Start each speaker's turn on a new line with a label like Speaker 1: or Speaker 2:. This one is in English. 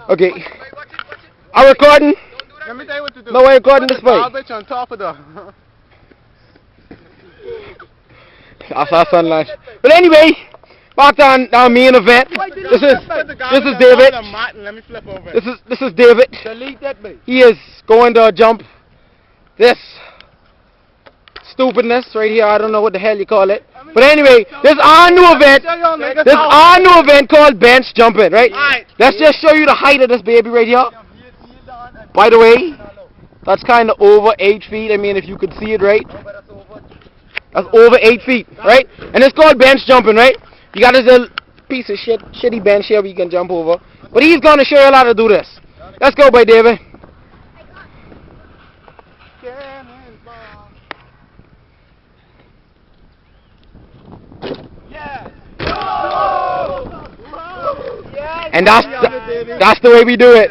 Speaker 1: Okay. I'm recording.
Speaker 2: Let me tell you what to do.
Speaker 1: No, we're recording this way.
Speaker 2: I'll bet you on top of the...
Speaker 1: I saw sunlight. But anyway, back on our main event. This is David.
Speaker 2: Let me flip over.
Speaker 1: This is David.
Speaker 2: Delete that bait.
Speaker 1: He is going to jump this stupidness right here. I don't know what the hell you call it. But anyway, this is our new event. This is our new event called bench jumping, right? Let's just show you the height of this baby right here. By the way, that's kind of over 8 feet. I mean, if you could see it, right? That's over 8 feet, right? And it's called bench jumping, right? You got this little piece of shitty bench here where you can jump over. But he's going to show you how to do this. Let's go, boy, David. And that's the way we do it.